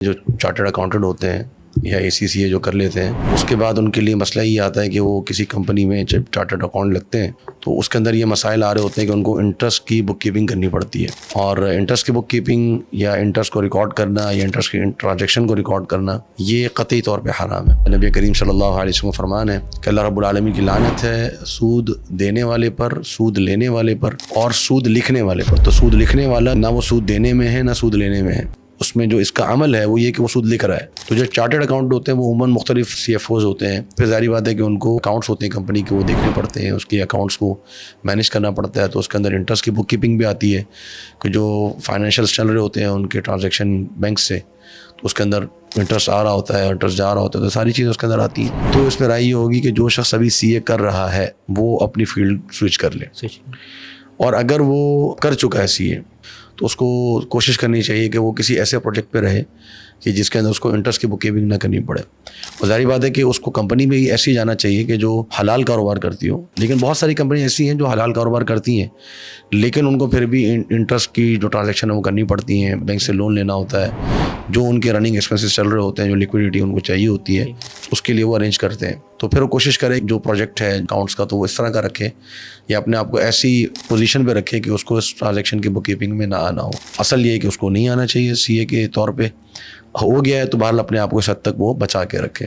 جو chartered accountant ہوتے ہیں یا ACCA جو کر لیتے ہیں، اس کے بعد ان کے لیے مسئلہ یہ آتا ہے کہ وہ کسی کمپنی میں جب چارٹرڈ اکاؤنٹ لگتے ہیں تو اس کے اندر یہ مسائل آ رہے ہوتے ہیں کہ ان کو انٹرسٹ کی بک کیپنگ کرنی پڑتی ہے، اور انٹرسٹ کی بک کیپنگ یا انٹرسٹ کو ریکارڈ کرنا یا انٹرسٹ کی ٹرانزیکشن کو ریکارڈ کرنا یہ قطعی طور پہ حرام ہے۔ نبی کریم صلی اللہ علیہ وسلم کا فرمان ہے کہ اللہ رب العالمین کی لعنت ہے سود دینے والے پر، سود لینے والے پر اور سود لکھنے والے پر۔ تو سود لکھنے والا نہ وہ سود دینے میں ہے نہ سود لینے میں ہے، اس میں جو اس کا عمل ہے وہ یہ کہ وہ سود لکھ رہا ہے۔ تو جو چارٹرڈ اکاؤنٹ ہوتے ہیں وہ عموماً مختلف CFOs ہوتے ہیں، پھر ظاہری بات ہے کہ ان کو اکاؤنٹس ہوتے ہیں کمپنی کے، وہ دیکھنے پڑتے ہیں، اس کی اکاؤنٹس کو مینیج کرنا پڑتا ہے، تو اس کے اندر انٹرسٹ کی بک کیپنگ بھی آتی ہے کہ جو فائنینشیلس چل رہے ہوتے ہیں ان کے ٹرانزیکشن بینک سے، تو اس کے اندر انٹرسٹ آ رہا ہوتا ہے، انٹرسٹ جا رہا ہوتا ہے، تو ساری چیزیں اس کے اندر آتی ہیں۔ تو اس میں رائے یہ ہوگی کہ جو شخص ابھی CA کر رہا ہے وہ اپنی فیلڈ سوئچ کر لے، اور اگر وہ کر چکا ہے CA تو اس کو کوشش کرنی چاہیے کہ وہ کسی ایسے پروجیکٹ پہ رہے کہ جس کے اندر اس کو انٹرسٹ کی بک کیپنگ نہ کرنی پڑے۔ اور ظاہری بات ہے کہ اس کو کمپنی میں ہی ایسی جانا چاہیے کہ جو حلال کاروبار کرتی ہو، لیکن بہت ساری کمپنی ایسی ہیں جو حلال کاروبار کرتی ہیں لیکن ان کو پھر بھی انٹرسٹ کی جو ٹرانزیکشن ہے وہ کرنی پڑتی ہیں، بینک سے لون لینا ہوتا ہے، جو ان کے رننگ ایکسپینسز چل رہے ہوتے ہیں، جو لیکوڈیٹی ان کو چاہیے ہوتی ہے اس کے لیے وہ ارینج کرتے ہیں۔ تو پھر وہ کوشش کرے جو پروجیکٹ ہے اکاؤنٹس کا تو وہ اس طرح کا رکھے یا اپنے آپ کو ایسی پوزیشن پہ رکھے کہ اس کو اس ٹرانزیکشن کی بک کیپنگ میں نہ آنا ہو۔ اصل یہ ہے کہ اس کو نہیں آنا چاہیے CA کے طور پہ، ہو گیا ہے تو بہرحال اپنے آپ کو اس حد تک وہ بچا کے رکھے۔